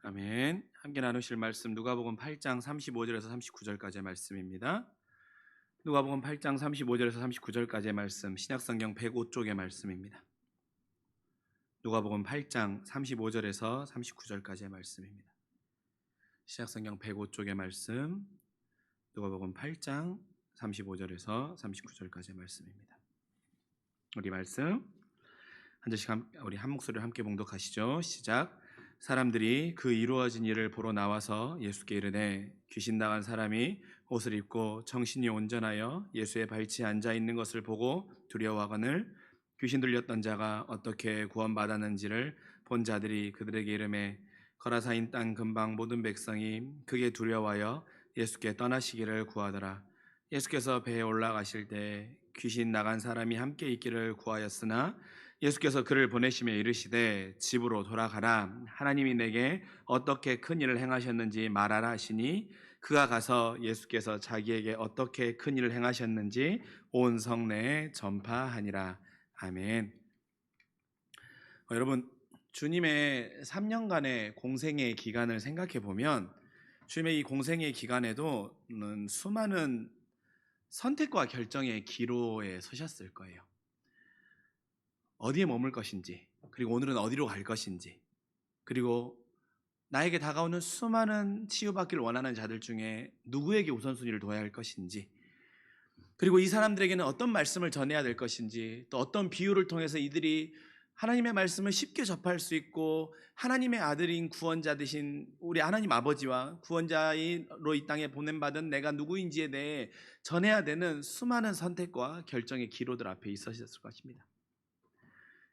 아멘. 함께 나누실 말씀 누가복음 8장 35절에서 39절까지의 말씀입니다. 누가복음 8장 35절에서 39절까지의 말씀, 신약성경 105쪽의 말씀입니다. 누가복음 8장 35절에서 39절까지의 말씀입니다. 신약성경 105쪽의 말씀, 누가복음 8장 35절에서 39절까지의 말씀입니다. 우리 말씀 한 절씩 우리 한 목소리로 함께 봉독하시죠. 시작. 사람들이 그 이루어진 일을 보러 나와서 예수께 이르되 귀신 나간 사람이 옷을 입고 정신이 온전하여 예수의 발치에 앉아 있는 것을 보고 두려워하거늘 귀신 들렸던 자가 어떻게 구원받았는지를 본 자들이 그들에게 이르매 거라사인 땅 근방 모든 백성이 크게 두려워하여 예수께 떠나시기를 구하더라. 예수께서 배에 올라가실 때 귀신 나간 사람이 함께 있기를 구하였으나 예수께서 그를 보내시며 이르시되 집으로 돌아가라. 하나님이 내게 어떻게 큰 일을 행하셨는지 말하라 하시니 그가 가서 예수께서 자기에게 어떻게 큰 일을 행하셨는지 온 성내에 전파하니라. 아멘. 여러분, 주님의 3년간의 공생의 기간을 생각해 보면 주님의 이 공생의 기간에도 수많은 선택과 결정의 기로에 서셨을 거예요. 어디에 머물 것인지, 그리고 오늘은 어디로 갈 것인지, 그리고 나에게 다가오는 수많은 치유받기를 원하는 자들 중에 누구에게 우선순위를 둬야 할 것인지, 그리고 이 사람들에게는 어떤 말씀을 전해야 될 것인지, 또 어떤 비유를 통해서 이들이 하나님의 말씀을 쉽게 접할 수 있고 하나님의 아들인 구원자 되신 우리 하나님 아버지와 구원자로 이 땅에 보냄받은 내가 누구인지에 대해 전해야 되는 수많은 선택과 결정의 기로들 앞에 있으셨을 것입니다.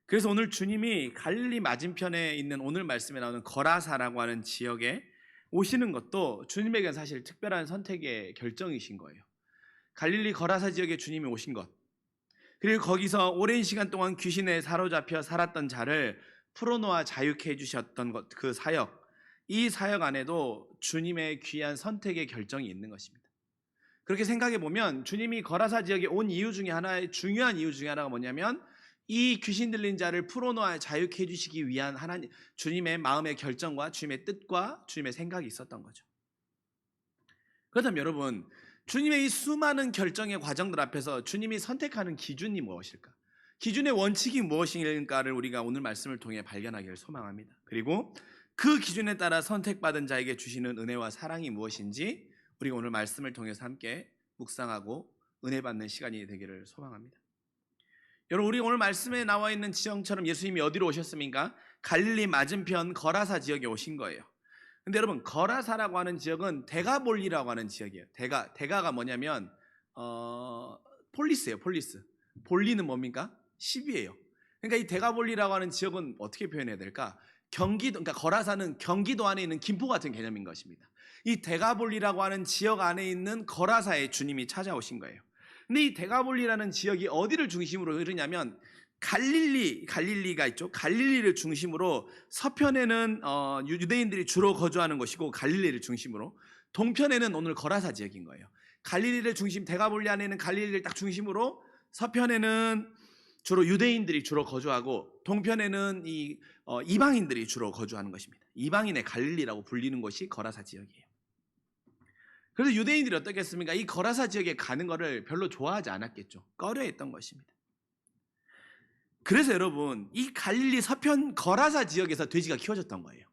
그래서 오늘 주님이 갈릴리 맞은편에 있는 오늘 말씀에 나오는 거라사라고 하는 지역에 오시는 것도 주님에게는 사실 특별한 선택의 결정이신 거예요. 갈릴리 거라사 지역에 주님이 오신 것, 그리고 거기서 오랜 시간 동안 귀신에 사로잡혀 살았던 자를 풀어놓아 자유케 해주셨던 것, 그 사역, 이 사역 안에도 주님의 귀한 선택의 결정이 있는 것입니다. 그렇게 생각해 보면 주님이 거라사 지역에 온 이유 중에 하나의 중요한 이유 중에 하나가 뭐냐면 이 귀신 들린 자를 풀어놓아 자유케 해주시기 위한 하나님 주님의 마음의 결정과 주님의 뜻과 주님의 생각이 있었던 거죠. 그렇다면 여러분, 주님의 이 수많은 결정의 과정들 앞에서 주님이 선택하는 기준이 무엇일까? 기준의 원칙이 무엇인가를 우리가 오늘 말씀을 통해 발견하기를 소망합니다. 그리고 그 기준에 따라 선택받은 자에게 주시는 은혜와 사랑이 무엇인지 우리가 오늘 말씀을 통해서 함께 묵상하고 은혜 받는 시간이 되기를 소망합니다. 여러분, 우리 오늘 말씀에 나와 있는 지형처럼 예수님이 어디로 오셨습니까? 갈릴리 맞은편 거라사 지역에 오신 거예요. 근데 여러분, 거라사라고 하는 지역은 데가볼리라고 하는 지역이에요. 데가가 뭐냐면 폴리스예요. 폴리스. 볼리는 뭡니까? 10이에요. 그러니까 이 데가볼리라고 하는 지역은 어떻게 표현해야 될까? 그러니까 거라사는 경기도 안에 있는 김포 같은 개념인 것입니다. 이 데가볼리라고 하는 지역 안에 있는 거라사에 주님이 찾아오신 거예요. 근데 이 데가볼리라는 지역이 어디를 중심으로 흐르냐면 갈릴리가 있죠. 갈릴리를 중심으로 서편에는 유대인들이 주로 거주하는 곳이고 갈릴리를 중심으로, 동편에는 오늘 거라사 지역인 거예요. 갈릴리를 중심, 데가볼리 안에 있는 갈릴리를 딱 중심으로 서편에는 주로 유대인들이 주로 거주하고 동편에는 이방인들이 주로 거주하는 것입니다. 이방인의 갈릴리라고 불리는 곳이 거라사 지역이에요. 그래서 유대인들이 어떻겠습니까? 이 거라사 지역에 가는 것을 별로 좋아하지 않았겠죠. 꺼려했던 것입니다. 그래서 여러분, 이 갈릴리 서편 거라사 지역에서 돼지가 키워졌던 거예요.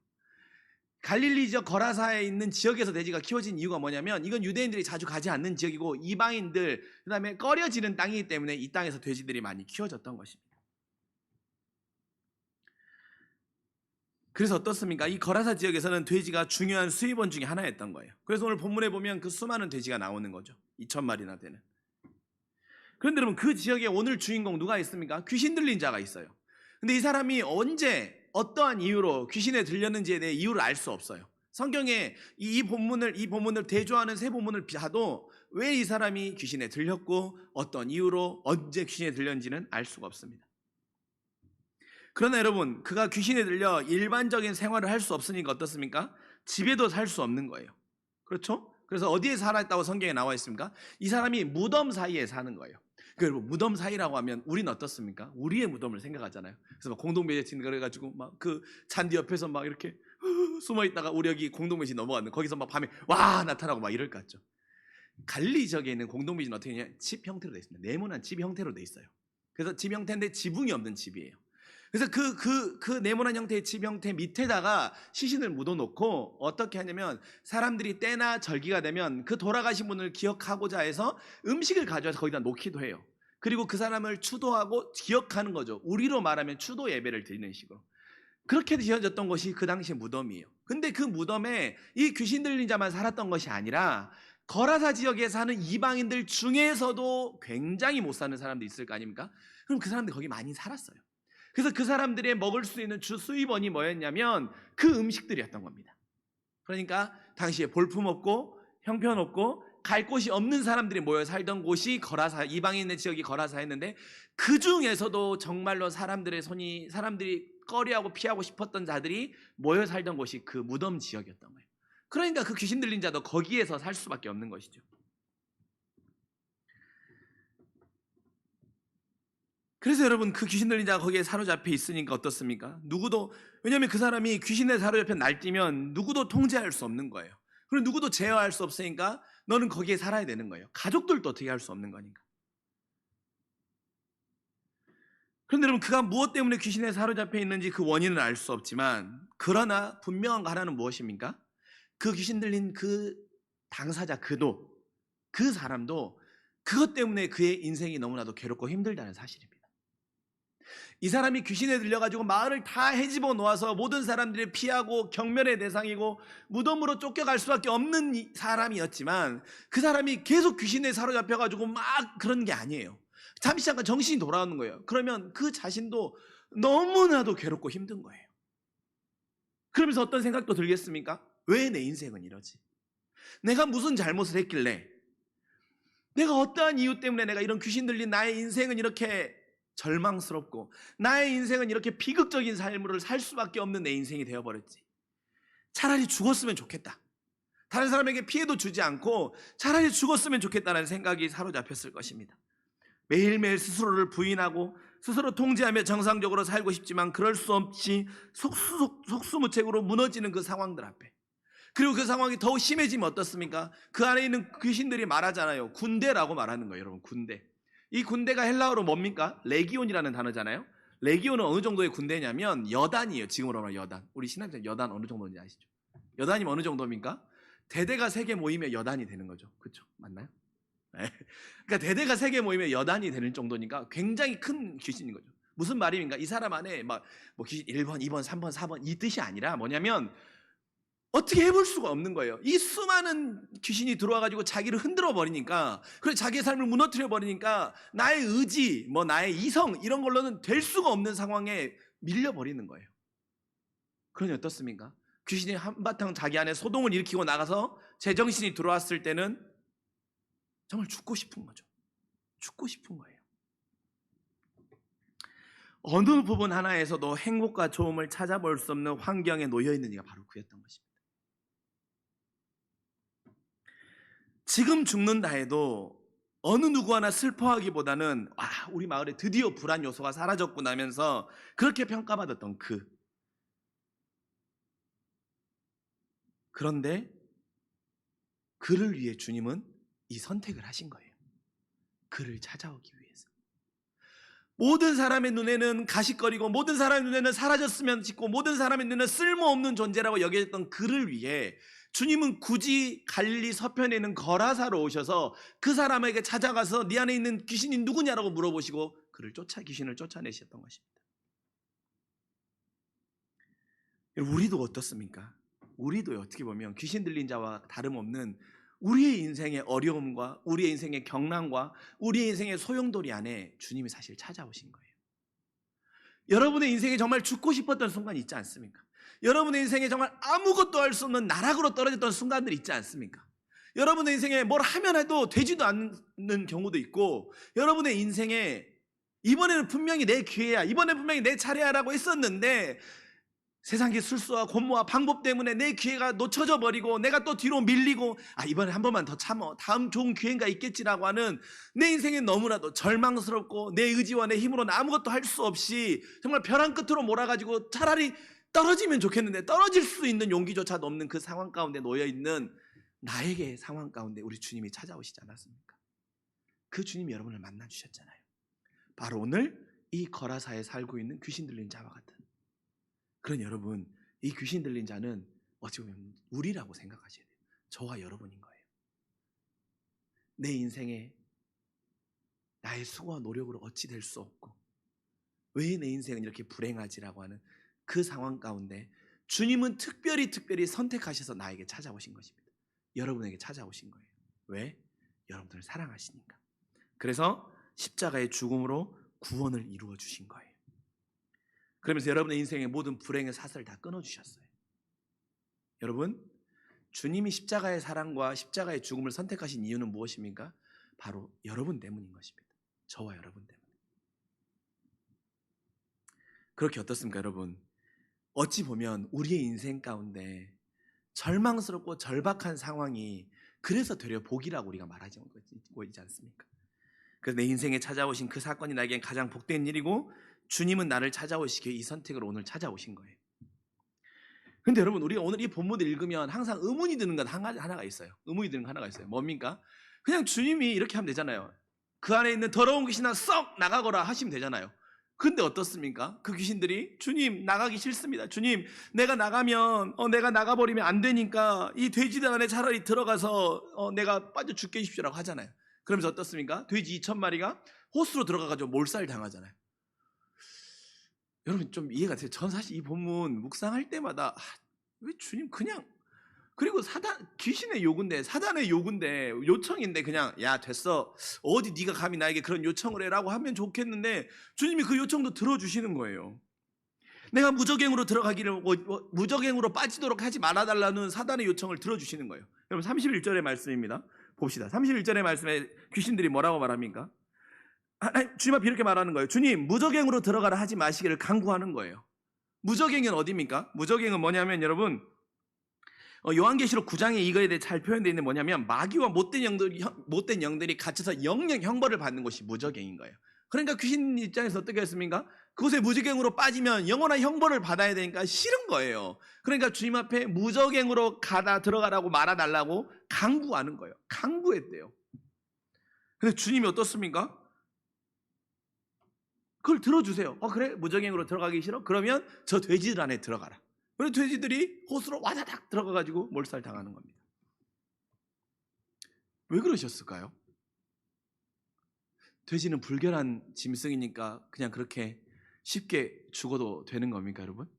갈릴리 지역 거라사에 있는 지역에서 돼지가 키워진 이유가 뭐냐면 이건 유대인들이 자주 가지 않는 지역이고 이방인들, 그 다음에 꺼려지는 땅이기 때문에 이 땅에서 돼지들이 많이 키워졌던 것입니다. 그래서 어떻습니까? 이 거라사 지역에서는 돼지가 중요한 수입원 중에 하나였던 거예요. 그래서 오늘 본문에 보면 그 수많은 돼지가 나오는 거죠. 2,000마리나 되는. 그런데 여러분, 그 지역에 오늘 주인공 누가 있습니까? 귀신 들린 자가 있어요. 근데 이 사람이 언제 어떠한 이유로 귀신에 들렸는지에 대해 이유를 알 수 없어요. 성경에 이 본문을 대조하는 세 본문을 봐도 왜 이 사람이 귀신에 들렸고 어떤 이유로 언제 귀신에 들렸는지는 알 수가 없습니다. 그러나 여러분, 그가 귀신에 들려 일반적인 생활을 할 수 없으니까 어떻습니까? 집에도 살 수 없는 거예요. 그렇죠? 그래서 어디에 살았다고 성경에 나와 있습니까? 이 사람이 무덤 사이에 사는 거예요. 여러분, 무덤 사이라고 하면 우리는 어떻습니까? 우리의 무덤을 생각하잖아요. 그래서 막 공동묘지 짓는 거 그래가지고 막 그 잔디 옆에서 막 이렇게 숨어 있다가 우리 여기 공동묘지 넘어갔는데 거기서 막 밤에 와 나타나고 막 이럴 것 같죠. 갈릴리 지역에 있는 공동묘지는 어떻게 되냐? 집 형태로 되어 있습니다. 네모난 집 형태로 되어 있어요. 그래서 집 형태인데 지붕이 없는 집이에요. 그래서 그 네모난 형태의 집 형태 밑에다가 시신을 묻어놓고 어떻게 하냐면 사람들이 때나 절기가 되면 그 돌아가신 분을 기억하고자 해서 음식을 가져와서 거기다 놓기도 해요. 그리고 그 사람을 추도하고 기억하는 거죠. 우리로 말하면 추도 예배를 드리는 식으로. 그렇게 지어졌던 것이 그 당시의 무덤이에요. 근데 그 무덤에 이 귀신 들린 자만 살았던 것이 아니라 거라사 지역에 사는 이방인들 중에서도 굉장히 못 사는 사람도 있을 거 아닙니까? 그럼 그 사람들이 거기 많이 살았어요. 그래서 그 사람들이 먹을 수 있는 주 수입원이 뭐였냐면 그 음식들이었던 겁니다. 그러니까 당시에 볼품없고 형편없고 갈 곳이 없는 사람들이 모여 살던 곳이 거라사, 이방인의 지역이 거라사였는데 그 중에서도 정말로 사람들이 꺼려하고 피하고 싶었던 자들이 모여 살던 곳이 그 무덤 지역이었던 거예요. 그러니까 그 귀신 들린 자도 거기에서 살 수밖에 없는 것이죠. 그래서 여러분 그 귀신 들린 자가 거기에 사로잡혀 있으니까 어떻습니까? 누구도, 왜냐하면 그 사람이 귀신에 사로잡혀 날뛰면 누구도 통제할 수 없는 거예요. 그리고 누구도 제어할 수 없으니까 너는 거기에 살아야 되는 거예요. 가족들도 어떻게 할 수 없는 거니까. 그런데 여러분 그가 무엇 때문에 귀신에 사로잡혀 있는지 그 원인은 알 수 없지만 그러나 분명한 거 하나는 무엇입니까? 그 귀신 들린 그 당사자 그 사람도 그것 때문에 그의 인생이 너무나도 괴롭고 힘들다는 사실입니다. 이 사람이 귀신에 들려가지고 마을을 다 헤집어 놓아서 모든 잠들이 피하고 경멸의 대상이고 무덤으로 쫓겨갈 수밖에 없는 사람이었지만 그 사람이 계속 귀신에 사로잡혀가지고 막 그런 게 아니에요. 잠시 잠깐 정신이 돌아오는 거예요. 그러면 그 자신도 너무나도 괴롭고 힘든 거예요. 그러면서 어떤 생각도 들겠습니까? 왜 내 인생은 이러지? 내가 무슨 잘못을 했길래, 내가 어떠한 이유 때문에 내가 이런 귀신 들린 나의 인생은 이렇게 절망스럽고 나의 인생은 이렇게 비극적인 삶을 살 수밖에 없는 내 인생이 되어버렸지. 차라리 죽었으면 좋겠다. 다른 사람에게 피해도 주지 않고 차라리 죽었으면 좋겠다는 생각이 사로잡혔을 것입니다. 매일매일 스스로를 부인하고 스스로 통제하며 정상적으로 살고 싶지만 그럴 수 없이 속수무책으로 무너지는 그 상황들 앞에, 그리고 그 상황이 더욱 심해지면 어떻습니까? 그 안에 있는 귀신들이 말하잖아요. 군대라고 말하는 거예요. 여러분, 군대. 이 군대가 헬라어로 뭡니까? 레기온이라는 단어잖아요. 레기온은 어느 정도의 군대냐면 여단이에요. 지금으로 말하면 여단. 우리 신학생 여단 어느 정도인지 아시죠? 여단이 어느 정도입니까? 대대가 3개 모이면 여단이 되는 거죠. 그렇죠? 맞나요? 네. 그러니까 대대가 3개 모이면 여단이 되는 정도니까 굉장히 큰 귀신인 거죠. 무슨 말입니까? 이 사람 안에 뭐 귀신 1번, 2번, 3번, 4번 이 뜻이 아니라 뭐냐면 어떻게 해볼 수가 없는 거예요. 이 수많은 귀신이 들어와가지고 자기를 흔들어 버리니까, 그래서 자기의 삶을 무너뜨려 버리니까 나의 의지, 나의 이성 이런 걸로는 될 수가 없는 상황에 밀려 버리는 거예요. 그러니 어떻습니까? 귀신이 한바탕 자기 안에 소동을 일으키고 나가서 제정신이 들어왔을 때는 정말 죽고 싶은 거죠. 죽고 싶은 거예요. 어느 부분 하나에서도 행복과 좋음을 찾아볼 수 없는 환경에 놓여 있는 이가 바로 그였던 것입니다. 지금 죽는다 해도 어느 누구 하나 슬퍼하기보다는 우리 마을에 드디어 불안 요소가 사라졌구나 하면서 그렇게 평가받았던 그런데 그를 위해 주님은 이 선택을 하신 거예요. 그를 찾아오기 위해서. 모든 사람의 눈에는 가식거리고 모든 사람의 눈에는 사라졌으면 싶고 모든 사람의 눈에는 쓸모없는 존재라고 여겨졌던 그를 위해 주님은 굳이 갈릴리 서편에 있는 거라사로 오셔서 그 사람에게 찾아가서 네 안에 있는 귀신이 누구냐라고 물어보시고 귀신을 쫓아내셨던 것입니다. 우리도 어떻습니까? 우리도 어떻게 보면 귀신 들린 자와 다름없는 우리의 인생의 어려움과 우리의 인생의 경랑과 우리의 인생의 소용돌이 안에 주님이 사실 찾아오신 거예요. 여러분의 인생에 정말 죽고 싶었던 순간이 있지 않습니까? 여러분의 인생에 정말 아무것도 할 수 없는 나락으로 떨어졌던 순간들이 있지 않습니까? 여러분의 인생에 뭘 하면 해도 되지도 않는 경우도 있고, 여러분의 인생에 이번에는 분명히 내 기회야, 이번에 분명히 내 차례야 라고 했었는데 세상의 술수와 권모와 방법 때문에 내 기회가 놓쳐져 버리고 내가 또 뒤로 밀리고 이번에 한 번만 더 참어, 다음 좋은 기회가 있겠지라고 하는 내 인생에 너무나도 절망스럽고 내 의지와 내 힘으로는 아무것도 할 수 없이 정말 벼랑 끝으로 몰아가지고 차라리 떨어지면 좋겠는데 떨어질 수 있는 용기조차도 없는 그 상황 가운데 놓여있는 나에게 상황 가운데 우리 주님이 찾아오시지 않았습니까? 그 주님이 여러분을 만나주셨잖아요. 바로 오늘 이 거라사에 살고 있는 귀신 들린 자와 같은, 그런 여러분, 이 귀신 들린 자는 어찌 보면 우리라고 생각하셔야 돼요. 저와 여러분인 거예요. 내 인생에 나의 수고와 노력으로 어찌 될 수 없고 왜 내 인생은 이렇게 불행하지라고 하는 그 상황 가운데 주님은 특별히 선택하셔서 나에게 찾아오신 것입니다. 여러분에게 찾아오신 거예요. 왜? 여러분들을 사랑하시니까. 그래서 십자가의 죽음으로 구원을 이루어 주신 거예요. 그러면서 여러분의 인생의 모든 불행의 사슬을 다 끊어주셨어요. 여러분, 주님이 십자가의 사랑과 십자가의 죽음을 선택하신 이유는 무엇입니까? 바로 여러분 때문인 것입니다. 저와 여러분 때문에. 그렇게 어떻습니까, 여러분? 어찌 보면 우리의 인생 가운데 절망스럽고 절박한 상황이 그래서 되려 복이라고 우리가 말하지 않습니까? 그래서 내 인생에 찾아오신 그 사건이 나에겐 가장 복된 일이고 주님은 나를 찾아오시기에 이 선택을 오늘 찾아오신 거예요. 근데 여러분, 우리가 오늘 이 본문을 읽으면 항상 의문이 드는 건 하나가 있어요. 의문이 드는 거 하나가 있어요. 뭡니까? 그냥 주님이 이렇게 하면 되잖아요. 그 안에 있는 더러운 귀신아 썩 나가거라 하시면 되잖아요. 근데 어떻습니까? 그 귀신들이 주님 나가기 싫습니다. 주님 내가 나가면 내가 나가버리면 안 되니까 이 돼지들 안에 차라리 들어가서 내가 빠져 죽게 해주십시오라고 하잖아요. 그러면서 어떻습니까? 돼지 2,000마리가 호수로 들어가가지고 몰살 당하잖아요. 여러분 좀 이해가 돼요? 전 사실 이 본문 묵상할 때마다 왜 주님 그냥, 그리고 귀신의 요구인데, 사단의 요구인데, 요청인데 그냥 야 됐어, 어디 네가 감히 나에게 그런 요청을 해라고 하면 좋겠는데 주님이 그 요청도 들어주시는 거예요. 내가 무저갱으로 들어가기를 무저갱으로 빠지도록 하지 말아달라는 사단의 요청을 들어주시는 거예요. 여러분 31절의 말씀입니다. 봅시다. 31절의 말씀에 귀신들이 뭐라고 말합니까? 주님 앞에 이렇게 말하는 거예요. 주님 무저갱으로 들어가라 하지 마시기를 간구하는 거예요. 무저갱은 어디입니까? 무저갱은 뭐냐면 여러분, 요한계시록 9장에 이거에 대해 잘 표현되어 있는 뭐냐면 마귀와 못된 영들이 갇혀서 영영 형벌을 받는 곳이 무저갱인 거예요. 그러니까 귀신 입장에서 어떻게 했습니까? 그곳에 무저갱으로 빠지면 영원한 형벌을 받아야 되니까 싫은 거예요. 그러니까 주님 앞에 무저갱으로 들어가라고 말아달라고 강구하는 거예요. 강구했대요. 근데 주님이 어떻습니까? 그걸 들어주세요. 그래? 무저갱으로 들어가기 싫어? 그러면 저 돼지들 안에 들어가라. 그래서 돼지들이 호수로 와다닥 들어가가지고 몰살 당하는 겁니다. 왜 그러셨을까요? 돼지는 불결한 짐승이니까 그냥 그렇게 쉽게 죽어도 되는 겁니까, 여러분?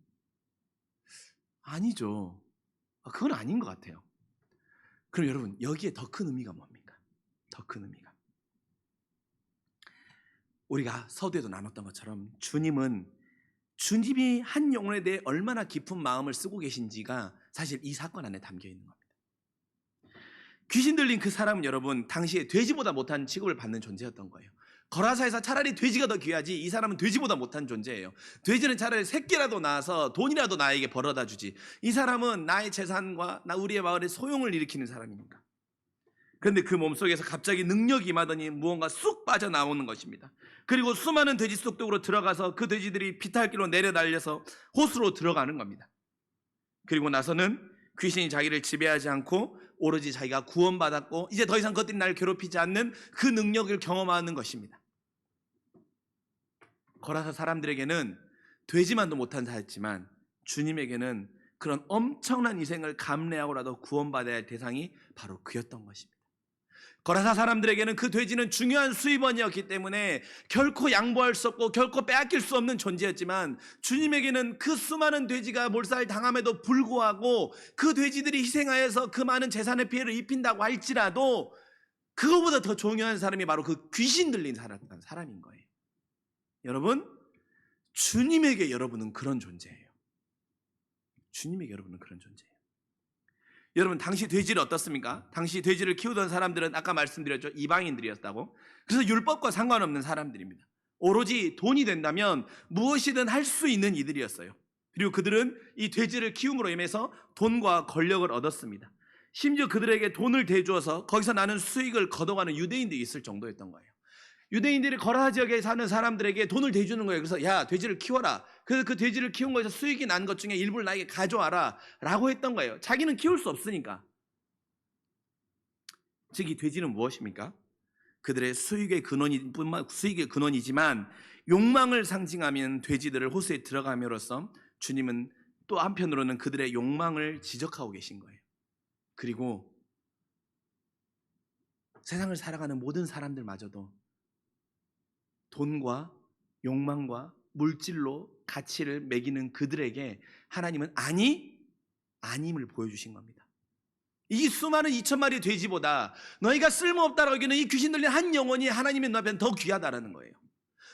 아니죠. 그건 아닌 것 같아요. 그럼 여러분, 여기에 더 큰 의미가 뭡니까? 더 큰 의미가, 우리가 서두에도 나눴던 것처럼 주님이 한 영혼에 대해 얼마나 깊은 마음을 쓰고 계신지가 사실 이 사건 안에 담겨 있는 겁니다. 귀신 들린 그 사람은 여러분 당시에 돼지보다 못한 취급을 받는 존재였던 거예요. 거라사에서 차라리 돼지가 더 귀하지 이 사람은 돼지보다 못한 존재예요. 돼지는 차라리 새끼라도 낳아서 돈이라도 나에게 벌어다 주지, 이 사람은 나의 재산과 우리의 마을에 소용을 일으키는 사람입니다. 그런데 그 몸속에서 갑자기 능력이 임하더니 무언가 쑥 빠져나오는 것입니다. 그리고 수많은 돼지 속독으로 들어가서 그 돼지들이 비탈길로 내려달려서 호수로 들어가는 겁니다. 그리고 나서는 귀신이 자기를 지배하지 않고 오로지 자기가 구원받았고 이제 더 이상 그것들이 나를 괴롭히지 않는 그 능력을 경험하는 것입니다. 거라사 사람들에게는 되지만도 못한 자였지만 주님에게는 그런 엄청난 희생을 감내하고라도 구원받아야 할 대상이 바로 그였던 것입니다. 거라사 사람들에게는 그 돼지는 중요한 수입원이었기 때문에 결코 양보할 수 없고 결코 빼앗길 수 없는 존재였지만 주님에게는 그 수많은 돼지가 몰살 당함에도 불구하고 그 돼지들이 희생하여서 그 많은 재산의 피해를 입힌다고 할지라도 그거보다 더 중요한 사람이 바로 그 귀신 들린 사람인 거예요. 여러분, 주님에게 여러분은 그런 존재예요. 주님에게 여러분은 그런 존재예요. 여러분, 당시 돼지를 어떻습니까? 당시 돼지를 키우던 사람들은 아까 말씀드렸죠, 이방인들이었다고. 그래서 율법과 상관없는 사람들입니다. 오로지 돈이 된다면 무엇이든 할 수 있는 이들이었어요. 그리고 그들은 이 돼지를 키움으로 인해서 돈과 권력을 얻었습니다. 심지어 그들에게 돈을 대주어서 거기서 나는 수익을 거둬가는 유대인들이 있을 정도였던 거예요. 유대인들이 거라 지역에 사는 사람들에게 돈을 대주는 거예요. 그래서 야, 돼지를 키워라. 그래서 그 돼지를 키운 거에서 수익이 난 것 중에 일부를 나에게 가져와라 라고 했던 거예요. 자기는 키울 수 없으니까. 즉 이 돼지는 무엇입니까? 그들의 수익의 근원이지만 욕망을 상징하면 돼지들을 호수에 들어감으로써 주님은 또 한편으로는 그들의 욕망을 지적하고 계신 거예요. 그리고 세상을 살아가는 모든 사람들마저도 돈과 욕망과 물질로 가치를 매기는 그들에게 하나님은 아님을 보여주신 겁니다. 이 수많은 2,000마리 돼지보다 너희가 쓸모없다라고 여기는 이 귀신 들린 한 영혼이 하나님의 눈앞에는 더 귀하다라는 거예요.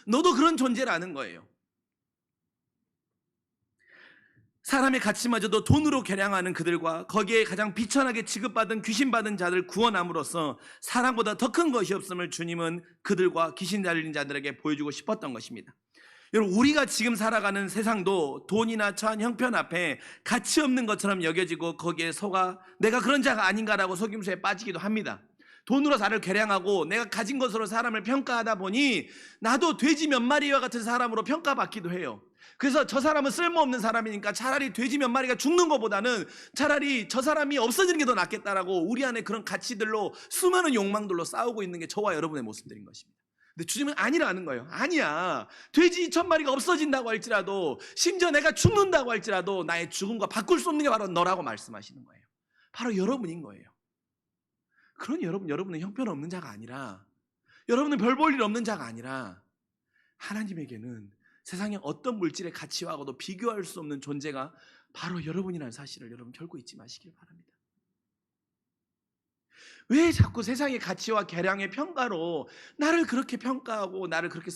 너도 그런 존재라는 거예요. 사람의 가치마저도 돈으로 계량하는 그들과 거기에 가장 비천하게 취급받은 귀신받은 자들 구원함으로써 사랑보다 더 큰 것이 없음을 주님은 그들과 귀신 달린 자들에게 보여주고 싶었던 것입니다. 여러분, 우리가 지금 살아가는 세상도 돈이나 처한 형편 앞에 가치 없는 것처럼 여겨지고 거기에 속아 내가 그런 자가 아닌가라고 속임수에 빠지기도 합니다. 돈으로 나를 계량하고 내가 가진 것으로 사람을 평가하다 보니 나도 돼지 몇 마리와 같은 사람으로 평가받기도 해요. 그래서 저 사람은 쓸모없는 사람이니까 차라리 돼지 몇 마리가 죽는 것보다는 차라리 저 사람이 없어지는 게 더 낫겠다라고 우리 안에 그런 가치들로 수많은 욕망들로 싸우고 있는 게 저와 여러분의 모습들인 것입니다. 근데 주님은 아니라는 거예요. 아니야. 돼지 2,000마리가 없어진다고 할지라도, 심지어 내가 죽는다고 할지라도 나의 죽음과 바꿀 수 없는 게 바로 너라고 말씀하시는 거예요. 바로 여러분인 거예요. 그러니 여러분은 형편없는 자가 아니라, 여러분은 별 볼 일 없는 자가 아니라 하나님에게는 세상의 어떤 물질의 가치와도 비교할 수 없는 존재가 바로 여러분이라는 사실을 여러분 결코 잊지 마시길 바랍니다. 왜 자꾸 세상의 가치와 계량의 평가로 나를 그렇게 평가하고 나를 그렇게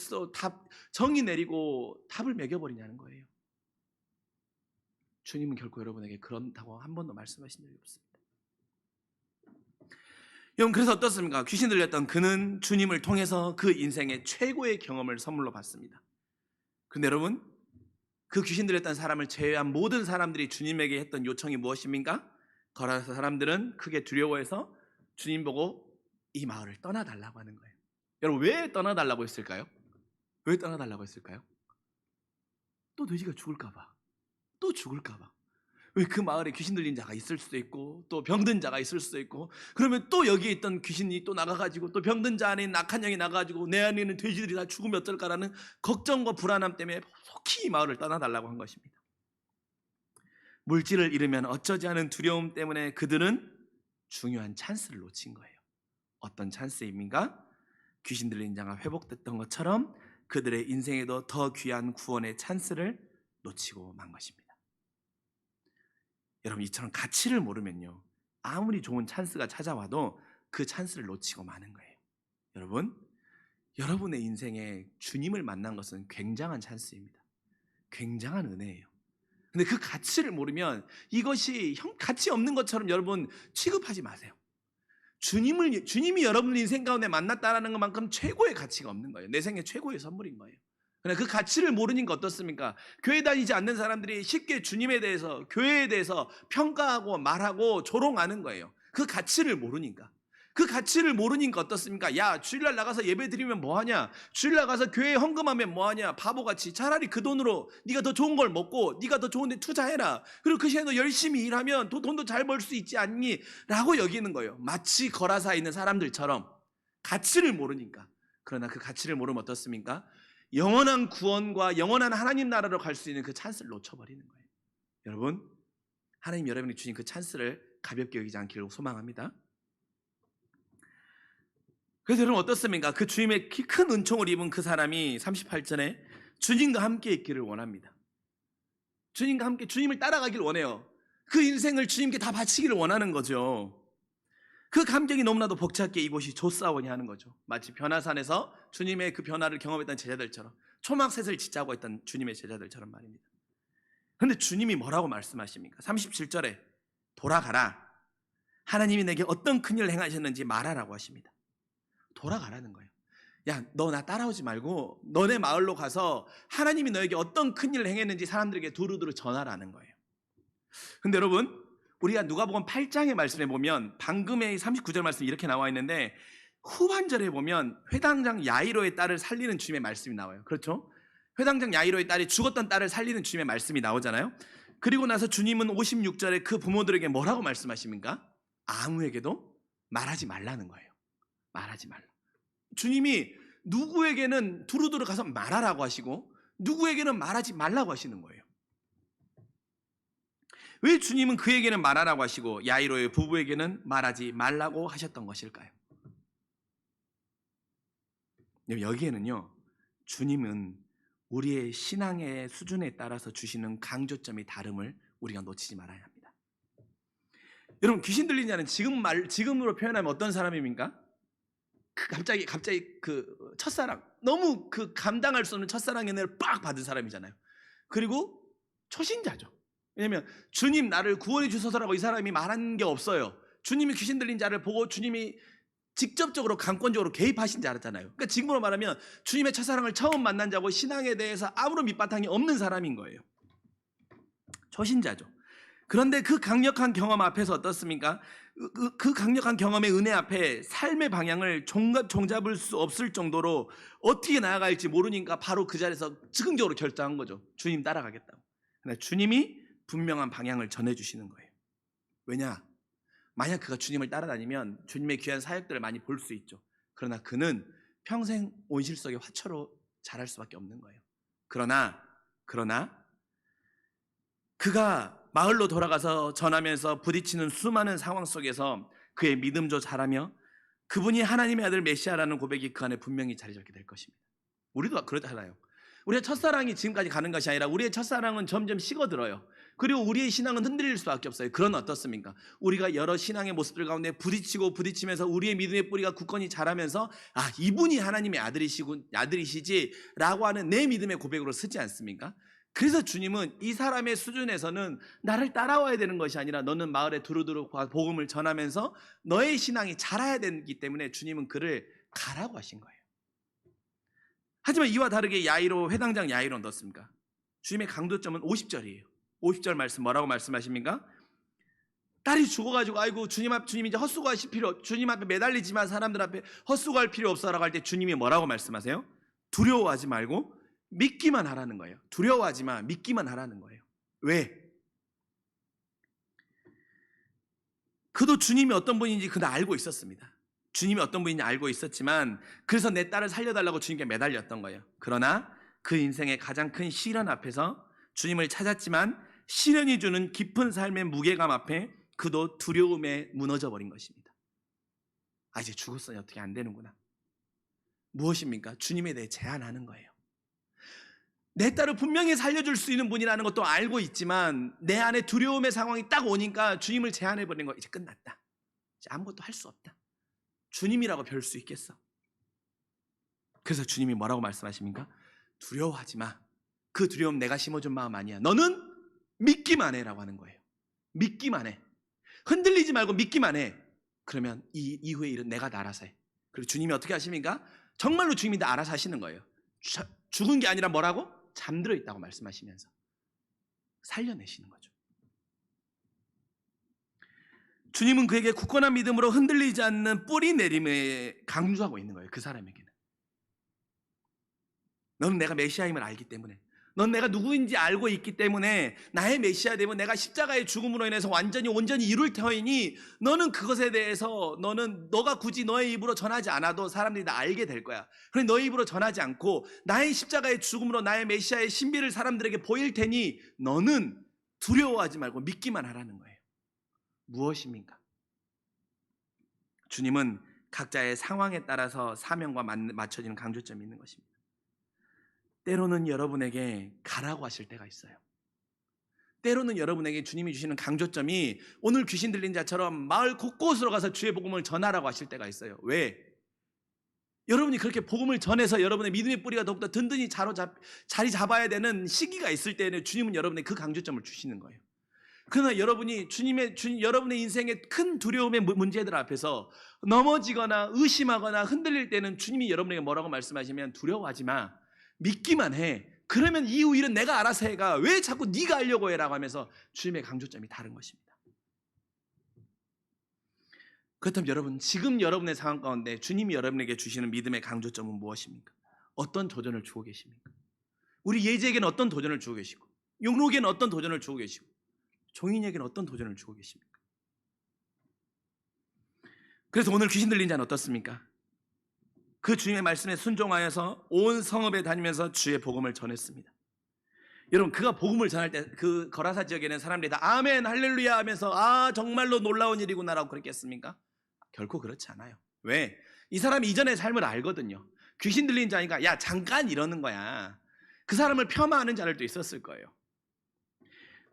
정의 내리고 답을 매겨버리냐는 거예요. 주님은 결코 여러분에게 그런다고 한 번도 말씀하신 적이 없습니다. 여러분, 그래서 어떻습니까? 귀신 들렸던 그는 주님을 통해서 그 인생의 최고의 경험을 선물로 받습니다. 그런데 여러분, 그 귀신 들렸던 사람을 제외한 모든 사람들이 주님에게 했던 요청이 무엇입니까? 거라서 사람들은 크게 두려워해서 주님 보고 이 마을을 떠나달라고 하는 거예요. 여러분, 왜 떠나달라고 했을까요? 왜 떠나달라고 했을까요? 또 돼지가 죽을까봐, 또 죽을까봐. 왜 그 마을에 귀신 들린 자가 있을 수도 있고 또 병든 자가 있을 수도 있고, 그러면 또 여기에 있던 귀신이 또 나가가지고 또 병든 자 안에 악한 영이 나가가지고 내 안에 있는 돼지들이 다 죽으면 어떨까라는 걱정과 불안함 때문에 속히 이 마을을 떠나달라고 한 것입니다. 물질을 잃으면 어쩌지 않은 두려움 때문에 그들은 중요한 찬스를 놓친 거예요. 어떤 찬스입니까? 귀신 들린 자가 회복됐던 것처럼 그들의 인생에도 더 귀한 구원의 찬스를 놓치고 만 것입니다. 여러분, 이처럼 가치를 모르면요, 아무리 좋은 찬스가 찾아와도 그 찬스를 놓치고 마는 거예요. 여러분, 여러분의 인생에 주님을 만난 것은 굉장한 찬스입니다. 굉장한 은혜예요. 근데 그 가치를 모르면 이것이 가치 없는 것처럼 여러분 취급하지 마세요. 주님이 여러분 인생 가운데 만났다라는 것만큼 최고의 가치가 없는 거예요. 내 생애 최고의 선물인 거예요. 그러나 그 가치를 모르니까 어떻습니까? 교회 다니지 않는 사람들이 쉽게 주님에 대해서, 교회에 대해서 평가하고 말하고 조롱하는 거예요. 그 가치를 모르니까. 그 가치를 모르니까 어떻습니까? 야, 주일날 나가서 예배 드리면 뭐하냐? 주일날 가서 교회에 헌금하면 뭐하냐? 바보같이. 차라리 그 돈으로 네가 더 좋은 걸 먹고 네가 더 좋은 데 투자해라. 그리고 그 시간에 너 열심히 일하면 돈도 잘 벌 수 있지 않니? 라고 여기는 거예요. 마치 거라사에 있는 사람들처럼. 가치를 모르니까. 그러나 그 가치를 모르면 어떻습니까? 영원한 구원과 영원한 하나님 나라로 갈 수 있는 그 찬스를 놓쳐버리는 거예요. 여러분, 하나님 여러분이 주신 그 찬스를 가볍게 여기지 않기를 소망합니다. 그래서 여러분 어떻습니까? 그 주님의 큰 은총을 입은 그 사람이 38절에 주님과 함께 있기를 원합니다. 주님과 함께, 주님을 따라가기를 원해요. 그 인생을 주님께 다 바치기를 원하는 거죠. 그 감격이 너무나도 벅찼게 이곳이 조사원이 하는 거죠. 마치 변화산에서 주님의 그 변화를 경험했던 제자들처럼, 초막셋을 짓자고 했던 주님의 제자들처럼 말입니다. 그런데 주님이 뭐라고 말씀하십니까? 37절에 돌아가라. 하나님이 내게 어떤 큰일을 행하셨는지 말하라고 하십니다. 돌아가라는 거예요. 야, 너 나 따라오지 말고 너네 마을로 가서 하나님이 너에게 어떤 큰일을 행했는지 사람들에게 두루두루 전하라는 거예요. 근데 여러분, 우리가 누가복음 8장의 말씀에 보면 방금의 39절 말씀이 이렇게 나와 있는데, 후반절에 보면 회당장 야이로의 딸을 살리는 주님의 말씀이 나와요. 그렇죠? 회당장 야이로의 딸이 죽었던 딸을 살리는 주님의 말씀이 나오잖아요. 그리고 나서 주님은 56절에 그 부모들에게 뭐라고 말씀하십니까? 아무에게도 말하지 말라는 거예요. 말하지 말라. 주님이 누구에게는 두루두루 가서 말하라고 하시고 누구에게는 말하지 말라고 하시는 거예요. 왜 주님은 그에게는 말하라고 하시고 야이로의 부부에게는 말하지 말라고 하셨던 것일까요? 여기에는요, 주님은 우리의 신앙의 수준에 따라서 주시는 강조점이 다름을 우리가 놓치지 말아야 합니다. 여러분, 귀신 들린 자는 지금으로 표현하면 어떤 사람입니까? 갑자기 그 첫사랑, 너무 그 감당할 수 없는 첫사랑의 은혜를 빡 받은 사람이잖아요. 그리고 초신자죠. 왜냐하면 주님 나를 구원해 주소서라고 이 사람이 말한 게 없어요. 주님이 귀신 들린 자를 보고 주님이 직접적으로 강권적으로 개입하신 줄 알았잖아요. 그러니까 지금으로 말하면 주님의 첫사랑을 처음 만난 자고 신앙에 대해서 아무런 밑바탕이 없는 사람인 거예요. 초신자죠. 그런데 그 강력한 경험 앞에서 어떻습니까? 그 강력한 경험의 은혜 앞에 삶의 방향을 종잡을 수 없을 정도로 어떻게 나아갈지 모르니까 바로 그 자리에서 즉흥적으로 결정한 거죠. 주님 따라가겠다고. 그러나 주님이 분명한 방향을 전해주시는 거예요. 왜냐? 만약 그가 주님을 따라다니면 주님의 귀한 사역들을 많이 볼 수 있죠. 그러나 그는 평생 온실 속의 화초로 자랄 수밖에 없는 거예요. 그러나 그가 마을로 돌아가서 전하면서 부딪히는 수많은 상황 속에서 그의 믿음조 자라며 그분이 하나님의 아들 메시아라는 고백이 그 안에 분명히 자리 잡게 될 것입니다. 우리도 그렇잖아요. 우리의 첫사랑이 지금까지 가는 것이 아니라 우리의 첫사랑은 점점 식어들어요. 그리고 우리의 신앙은 흔들릴 수밖에 없어요. 그런 어떻습니까? 우리가 여러 신앙의 모습들 가운데 부딪히면서 우리의 믿음의 뿌리가 굳건히 자라면서 이분이 하나님의 아들이시지 라고 하는 내 믿음의 고백으로 서지 않습니까? 그래서 주님은 이 사람의 수준에서는 나를 따라와야 되는 것이 아니라 너는 마을에 두루두루 복음을 전하면서 너의 신앙이 자라야 되기 때문에 주님은 그를 가라고 하신 거예요. 하지만 이와 다르게 회당장 야이로는 어떻습니까? 주님의 강조점은 50절이에요. 50절 말씀 뭐라고 말씀하십니까? 딸이 죽어가지고 아이고 주님 이제 헛수고하실 필요, 주님 앞에 매달리지만 사람들 앞에 헛수고할 필요 없어라고 할 때 주님이 뭐라고 말씀하세요? 두려워하지 말고 믿기만 하라는 거예요. 두려워하지 마, 믿기만 하라는 거예요. 왜? 그도 주님이 어떤 분인지 그는 알고 있었습니다. 주님이 어떤 분인지 알고 있었지만 그래서 내 딸을 살려달라고 주님께 매달렸던 거예요. 그러나 그 인생의 가장 큰 시련 앞에서 주님을 찾았지만 시련이 주는 깊은 삶의 무게감 앞에 그도 두려움에 무너져 버린 것입니다. 이제 죽었으니 어떻게 안 되는구나. 무엇입니까? 주님에 대해 제안하는 거예요. 내 딸을 분명히 살려줄 수 있는 분이라는 것도 알고 있지만 내 안에 두려움의 상황이 딱 오니까 주님을 제안해버린 거. 이제 끝났다. 이제 아무것도 할 수 없다. 주님이라고 별 수 있겠어. 그래서 주님이 뭐라고 말씀하십니까? 두려워하지 마. 그 두려움 내가 심어준 마음 아니야. 너는 믿기만 해라고 하는 거예요. 믿기만 해. 흔들리지 말고 믿기만 해. 그러면 이 이후의 일은 내가 다 알아서 해. 그리고 주님이 어떻게 하십니까? 정말로 주님이 다 알아서 하시는 거예요. 죽은 게 아니라 뭐라고? 잠들어 있다고 말씀하시면서 살려내시는 거죠. 주님은 그에게 굳건한 믿음으로 흔들리지 않는 뿌리 내림에 강조하고 있는 거예요. 그 사람에게는. 너는 내가 메시아임을 알기 때문에, 넌 내가 누구인지 알고 있기 때문에 나의 메시아 되면 내가 십자가의 죽음으로 인해서 온전히 이룰 터이니 너는 그것에 대해서 너가 굳이 너의 입으로 전하지 않아도 사람들이 다 알게 될 거야. 그래 너의 입으로 전하지 않고 나의 십자가의 죽음으로 나의 메시아의 신비를 사람들에게 보일 테니 너는 두려워하지 말고 믿기만 하라는 거예요. 무엇입니까? 주님은 각자의 상황에 따라서 사명과 맞춰지는 강조점이 있는 것입니다. 때로는 여러분에게 가라고 하실 때가 있어요. 때로는 여러분에게 주님이 주시는 강조점이 오늘 귀신 들린 자처럼 마을 곳곳으로 가서 주의 복음을 전하라고 하실 때가 있어요. 왜? 여러분이 그렇게 복음을 전해서 여러분의 믿음의 뿌리가 더욱더 든든히 자리 잡아야 되는 시기가 있을 때에는 주님은 여러분에게 그 강조점을 주시는 거예요. 그러나 여러분이 여러분의 인생의 큰 두려움의 문제들 앞에서 넘어지거나 의심하거나 흔들릴 때는 주님이 여러분에게 뭐라고 말씀하시면 두려워하지 마. 믿기만 해. 그러면 이후 일은 내가 알아서 해가. 왜 자꾸 네가 하려고 해라고 하면서 주님의 강조점이 다른 것입니다. 그렇다면 여러분, 지금 여러분의 상황 가운데 주님이 여러분에게 주시는 믿음의 강조점은 무엇입니까? 어떤 도전을 주고 계십니까? 우리 예지에게는 어떤 도전을 주고 계시고, 용록에게는 어떤 도전을 주고 계시고, 종인에게는 어떤 도전을 주고 계십니까? 그래서 오늘 귀신 들린 자는 어떻습니까? 그 주님의 말씀에 순종하여서 온 성읍에 다니면서 주의 복음을 전했습니다. 여러분, 그가 복음을 전할 때 그 거라사 지역에는 사람들이 다 아멘 할렐루야 하면서 아 정말로 놀라운 일이구나라고 그랬겠습니까? 결코 그렇지 않아요. 왜? 이 사람이 이전의 삶을 알거든요. 귀신 들린 자니까 야 잠깐 이러는 거야. 그 사람을 폄하하는 자들도 있었을 거예요.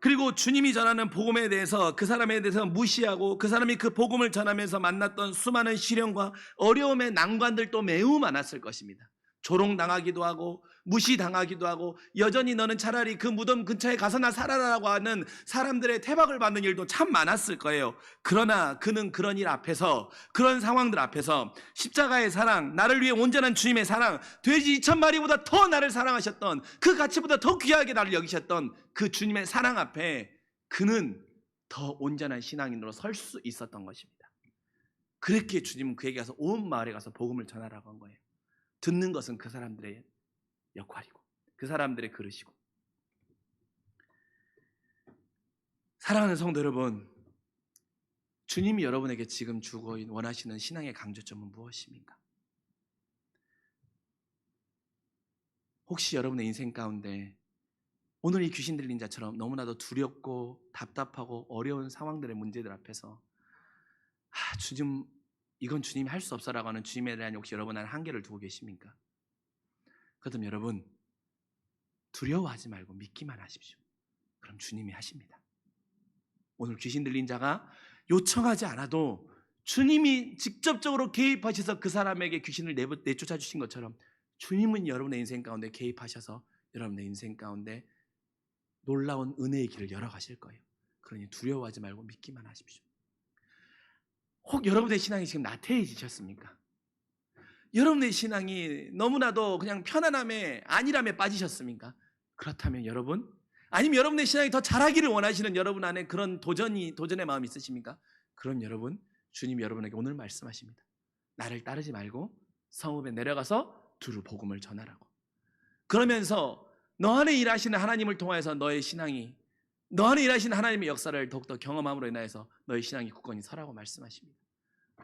그리고 주님이 전하는 복음에 대해서 그 사람에 대해서 무시하고 그 사람이 그 복음을 전하면서 만났던 수많은 시련과 어려움의 난관들도 매우 많았을 것입니다. 조롱당하기도 하고 무시당하기도 하고 여전히 너는 차라리 그 무덤 근처에 가서나 살아라라고 하는 사람들의 태박을 받는 일도 참 많았을 거예요. 그러나 그는 그런 일 앞에서, 그런 상황들 앞에서 십자가의 사랑, 나를 위해 온전한 주님의 사랑, 돼지 2,000마리보다 더 나를 사랑하셨던, 그 가치보다 더 귀하게 나를 여기셨던 그 주님의 사랑 앞에 그는 더 온전한 신앙인으로 설 수 있었던 것입니다. 그렇게 주님은 그에게 가서 온 마을에 가서 복음을 전하라고 한 거예요. 듣는 것은 그 사람들의 역할이고 그 사람들의 그릇이고. 사랑하는 성도 여러분, 주님이 여러분에게 지금 주고 원하시는 신앙의 강조점은 무엇입니까? 혹시 여러분의 인생 가운데 오늘 이 귀신 들린 자처럼 너무나도 두렵고 답답하고 어려운 상황들의 문제들 앞에서 주님, 이건 주님이 할 수 없어라고 하는 주님에 대한 혹시 여러분 안에 한계를 두고 계십니까? 그렇다면 여러분, 두려워하지 말고 믿기만 하십시오. 그럼 주님이 하십니다. 오늘 귀신 들린 자가 요청하지 않아도 주님이 직접적으로 개입하셔서 그 사람에게 귀신을 내쫓아 주신 것처럼 주님은 여러분의 인생 가운데 개입하셔서 여러분의 인생 가운데 놀라운 은혜의 길을 열어가실 거예요. 그러니 두려워하지 말고 믿기만 하십시오. 혹 여러분의 신앙이 지금 나태해지셨습니까? 여러분의 신앙이 너무나도 그냥 편안함에 안일함에 빠지셨습니까? 그렇다면 여러분, 아니면 여러분의 신앙이 더 자라기를 원하시는 여러분 안에 그런 도전의 마음이 있으십니까? 그럼 여러분, 주님이 여러분에게 오늘 말씀하십니다. 나를 따르지 말고 성읍에 내려가서 두루 복음을 전하라고. 그러면서 너 안에 일하시는 하나님을 통하여서 너의 신앙이, 너 안에 일하시는 하나님의 역사를 더욱더 경험함으로 인하여서 너의 신앙이 굳건히 서라고 말씀하십니다.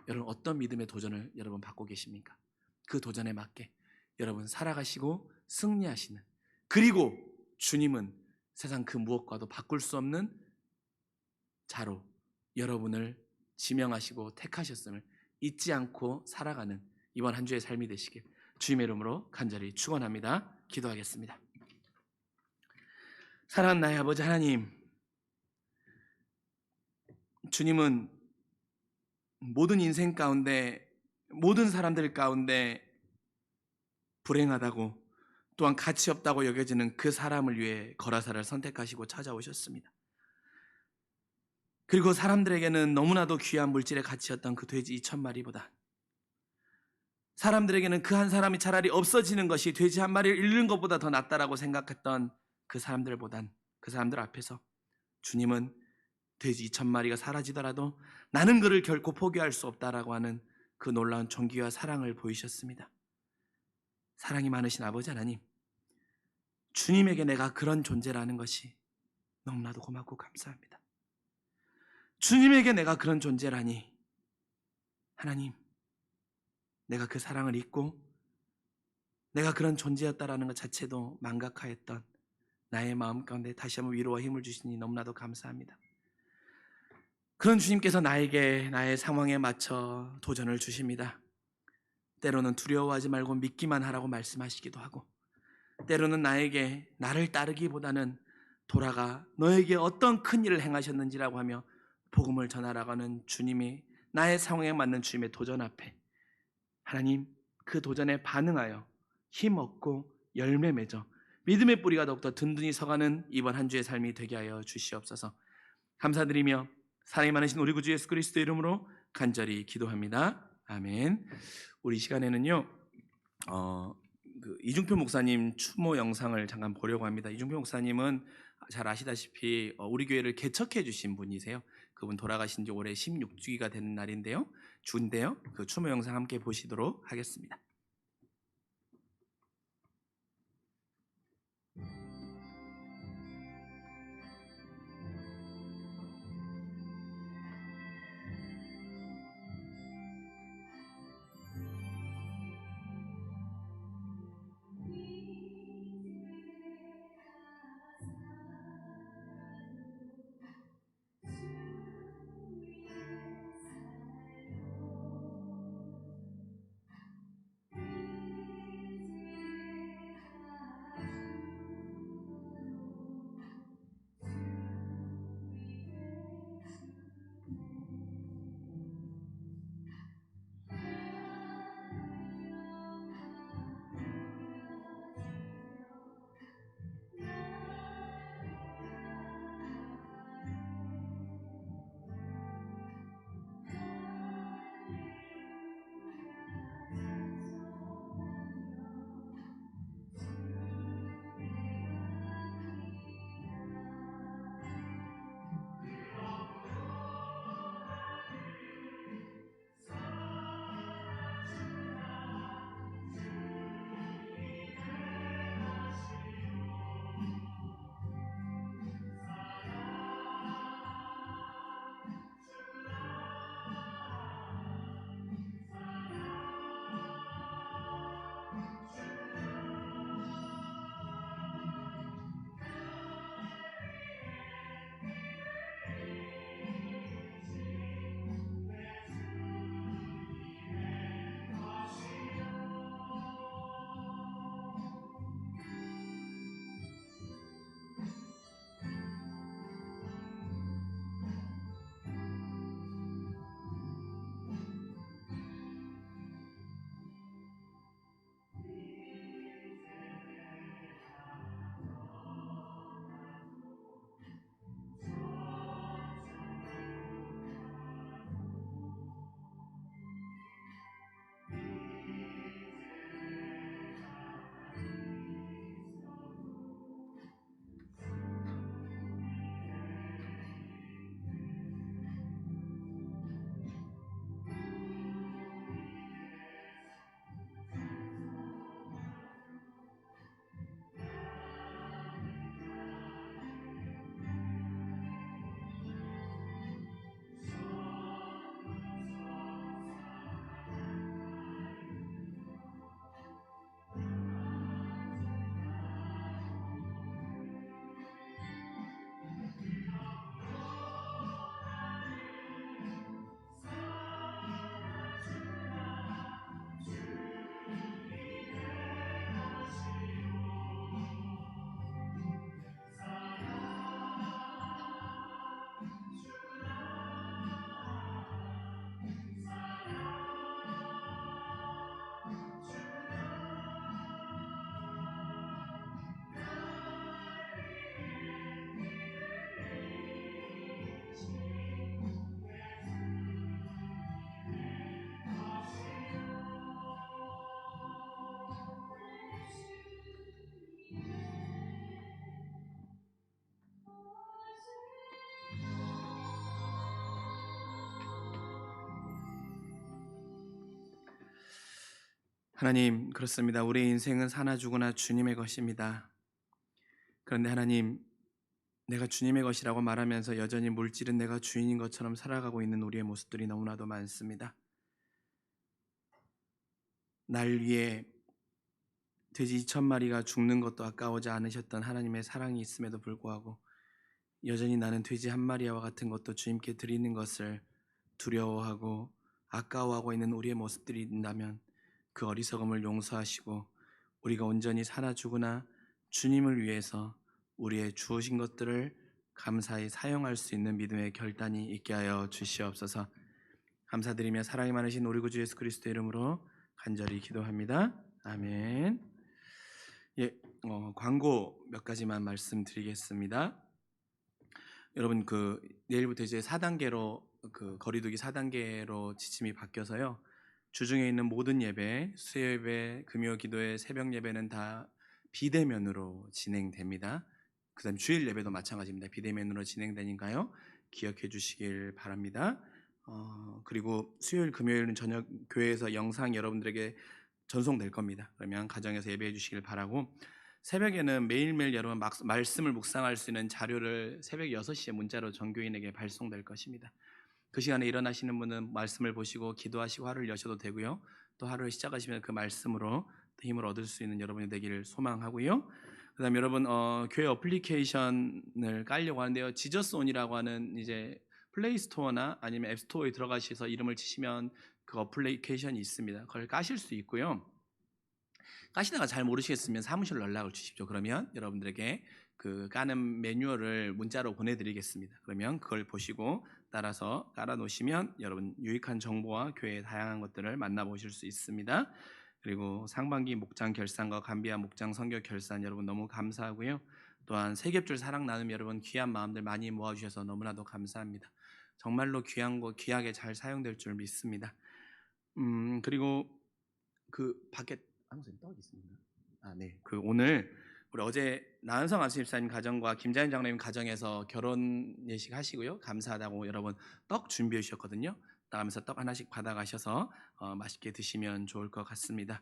여러분, 어떤 믿음의 도전을 여러분 받고 계십니까? 그 도전에 맞게 여러분 살아가시고 승리하시는, 그리고 주님은 세상 그 무엇과도 바꿀 수 없는 자로 여러분을 지명하시고 택하셨음을 잊지 않고 살아가는 이번 한 주의 삶이 되시길 주님의 이름으로 간절히 축원합니다. 기도하겠습니다. 사랑하는 나의 아버지 하나님, 주님은 모든 인생 가운데, 모든 사람들 가운데 불행하다고 또한 가치 없다고 여겨지는 그 사람을 위해 거라사를 선택하시고 찾아오셨습니다. 그리고 사람들에게는 너무나도 귀한 물질의 가치였던 그 돼지 2,000마리보다 사람들에게는 그 한 사람이 차라리 없어지는 것이 돼지 한 마리를 잃는 것보다 더 낫다라고 생각했던 그 사람들보단, 그 사람들 앞에서 주님은 돼지 2,000마리가 사라지더라도 나는 그를 결코 포기할 수 없다라고 하는 그 놀라운 존귀와 사랑을 보이셨습니다. 사랑이 많으신 아버지 하나님, 주님에게 내가 그런 존재라는 것이 너무나도 고맙고 감사합니다. 주님에게 내가 그런 존재라니, 하나님, 내가 그 사랑을 잊고 내가 그런 존재였다라는 것 자체도 망각하였던 나의 마음 가운데 다시 한번 위로와 힘을 주시니 너무나도 감사합니다. 그런 주님께서 나에게 나의 상황에 맞춰 도전을 주십니다. 때로는 두려워하지 말고 믿기만 하라고 말씀하시기도 하고, 때로는 나에게 나를 따르기보다는 돌아가 너에게 어떤 큰 일을 행하셨는지라고 하며 복음을 전하라고 하는 주님이, 나의 상황에 맞는 주님의 도전 앞에 하나님, 그 도전에 반응하여 힘 얻고 열매 맺어 믿음의 뿌리가 더욱더 든든히 서가는 이번 한 주의 삶이 되게 하여 주시옵소서. 감사드리며 사랑이 많으신 우리 구주 예수 그리스도의 이름으로 간절히 기도합니다. 아멘. 우리 시간에는요, 이중표 목사님 추모 영상을 잠깐 보려고 합니다. 이중표 목사님은 잘 아시다시피 우리 교회를 개척해 주신 분이세요. 그분 돌아가신 지 올해 16주기가 되는 날인데요. 주인데요. 그 추모 영상 함께 보시도록 하겠습니다. 하나님, 그렇습니다. 우리의 인생은 사나 죽으나 주님의 것입니다. 그런데 하나님, 내가 주님의 것이라고 말하면서 여전히 물질은 내가 주인인 것처럼 살아가고 있는 우리의 모습들이 너무나도 많습니다. 날 위해 돼지 2,000마리가 죽는 것도 아까워지 않으셨던 하나님의 사랑이 있음에도 불구하고 여전히 나는 돼지 1마리와 같은 것도 주님께 드리는 것을 두려워하고 아까워하고 있는 우리의 모습들이 있다면 그 어리석음을 용서하시고 우리가 온전히 사나 죽으나 주님을 위해서 우리의 주어진 것들을 감사히 사용할 수 있는 믿음의 결단이 있게 하여 주시옵소서. 감사드리며 사랑이 많으신 우리 구주 예수 그리스도의 이름으로 간절히 기도합니다. 아멘. 광고 몇 가지만 말씀드리겠습니다. 여러분, 내일부터 이제 4단계로 거리두기 4단계로 지침이 바뀌어서요. 주중에 있는 모든 예배, 수요예배, 금요 기도회, 새벽 예배는 다 비대면으로 진행됩니다. 그다음 주일 예배도 마찬가지입니다. 비대면으로 진행되니까요. 기억해 주시길 바랍니다. 그리고 수요일 금요일은 저녁 교회에서 영상이 여러분들에게 전송될 겁니다. 그러면 가정에서 예배해 주시길 바라고, 새벽에는 매일매일 여러분 말씀을 묵상할 수 있는 자료를 새벽 6시에 문자로 전교인에게 발송될 것입니다. 그 시간에 일어나시는 분은 말씀을 보시고 기도하시고 하루를 여셔도 되고요. 또 하루를 시작하시면 그 말씀으로 힘을 얻을 수 있는 여러분이 되기를 소망하고요. 그다음 여러분 교회 어플리케이션을 깔려고 하는데요. 지저스온이라고 하는 이제 플레이스토어나 아니면 앱스토어에 들어가셔서 이름을 치시면 그 어플리케이션이 있습니다. 그걸 까실 수 있고요. 까시다가 잘 모르시겠으면 사무실로 연락을 주십시오. 그러면 여러분들에게 그 까는 매뉴얼을 문자로 보내드리겠습니다. 그러면 그걸 보시고 따라서 깔아 놓으시면 여러분 유익한 정보와 교회의 다양한 것들을 만나보실 수 있습니다. 그리고 상반기 목장 결산과 감비아 목장 선교 결산 여러분 너무 감사하고요. 또한 세겹줄 사랑 나눔 여러분 귀한 마음들 많이 모아주셔서 너무나도 감사합니다. 정말로 귀한 거 귀하게 잘 사용될 줄 믿습니다. 그리고 그 밖에 한국사님 떡 있습니다. 네. 그 오늘 우리 어제 나은성 안수집사님 가정과 김자연 장로님 가정에서 결혼 예식 하시고요. 감사하다고 여러분 떡 준비해 주셨거든요. 나가면서 떡 하나씩 받아가셔서 맛있게 드시면 좋을 것 같습니다.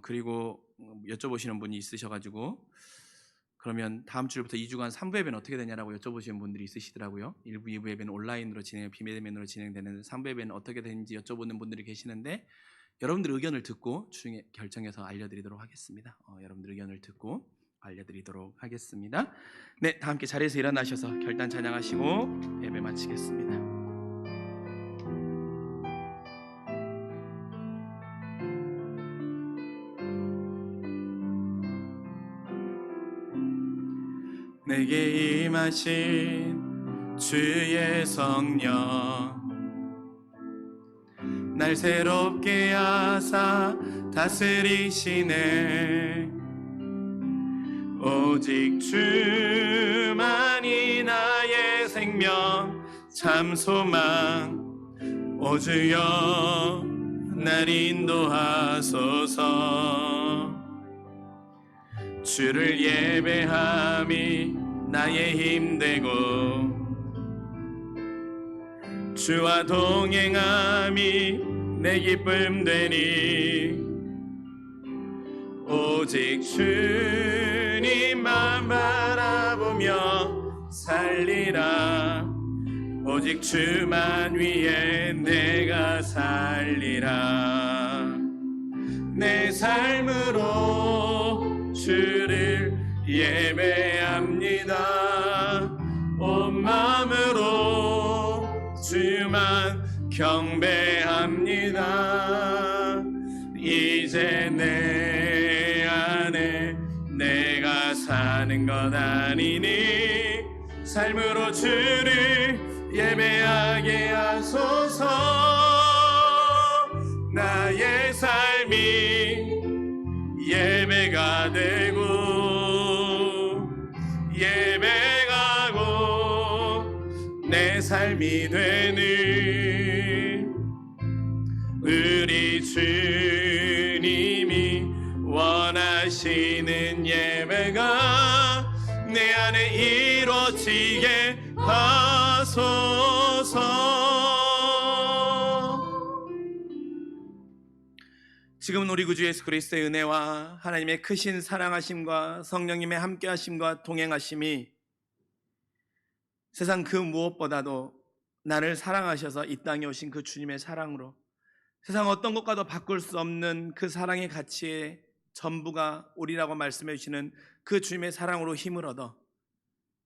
그리고 여쭤보시는 분이 있으셔가지고 그러면 다음 주부터 2주간 3부 예배는 어떻게 되냐라고 여쭤보시는 분들이 있으시더라고요. 1부, 2부 예배는 온라인으로 비대면으로 진행되는 3부 예배는 어떻게 되는지 여쭤보는 분들이 계시는데 여러분들 의견을 듣고 중에 결정해서 알려드리도록 하겠습니다. 여러분들 의견을 듣고 알려드리도록 하겠습니다. 네, 다 함께 자리에서 일어나셔서 결단 찬양하시고 예배 마치겠습니다. 내게 임하신 주의 성령 날 새롭게 하사 다스리시네. 오직 주만이 나의 생명 참 소망. 오 주여 날 인도하소서. 주를 예배함이 나의 힘되고 주와 동행함이 내 기쁨 되니. 오직 주님만 바라보며 살리라. 오직 주만 위해 내가 살리라. 내 삶으로 주를 예배합니다. 온 마음으로 주만 경배합니다. 이제 내 안에 내가 사는 것 아니니 삶으로 주를 예배하게 하소서. 나의 삶이 예배가 되고 예배가고 내 삶이 되는 우리 주님이 원하시는 예배가 내 안에 이루어지게 하소서. 지금은 우리 구주 예수 그리스도의 은혜와 하나님의 크신 사랑하심과 성령님의 함께하심과 동행하심이 세상 그 무엇보다도 나를 사랑하셔서 이 땅에 오신 그 주님의 사랑으로 세상 어떤 것과도 바꿀 수 없는 그 사랑의 가치의 전부가 우리라고 말씀해 주시는 그 주님의 사랑으로 힘을 얻어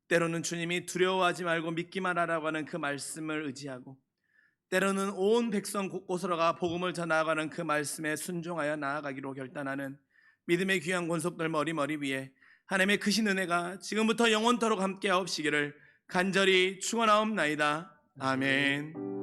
때로는 주님이 두려워하지 말고 믿기만 하라고 하는 그 말씀을 의지하고 때로는 온 백성 곳곳으로 가 복음을 전하가는 그 말씀에 순종하여 나아가기로 결단하는 믿음의 귀한 권속들 머리 위에 하나님의 크신 은혜가 지금부터 영원토록 함께하옵시기를 간절히 축원하옵나이다. 아멘.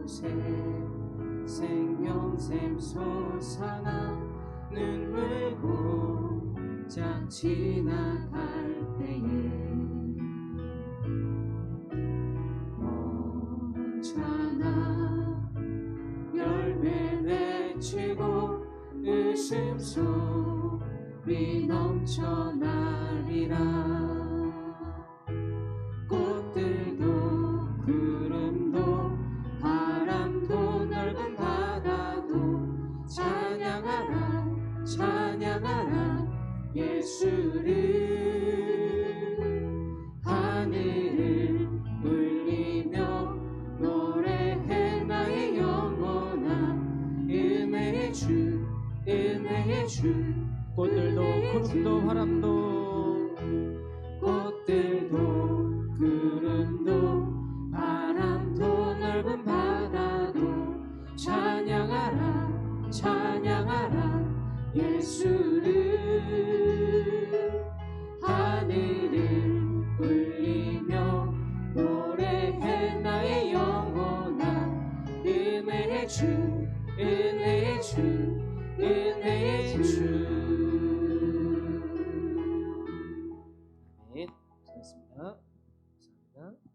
샘 생명샘 솟아나 눈물 고작 지나갈 때에 멈춰나 열매 맺히고 웃음소리 넘쳐나리라. 꽃들도 구름도 바람도 넓은 바다도 찬양하라 찬양하라 예수를. 하늘을 울리며 노래해 나의 영혼아 은혜의 주 은혜의 주. 꽃들도 구름도 바람도 꽃들도 구름도 바람도 넓은 바다도 찬양하라 찬양하라 예수를. 하늘을 울리며 노래해 나의 영혼아 은혜의 주 은혜의 주 은혜의 주. 네, 잘했습니다. 감사합니다.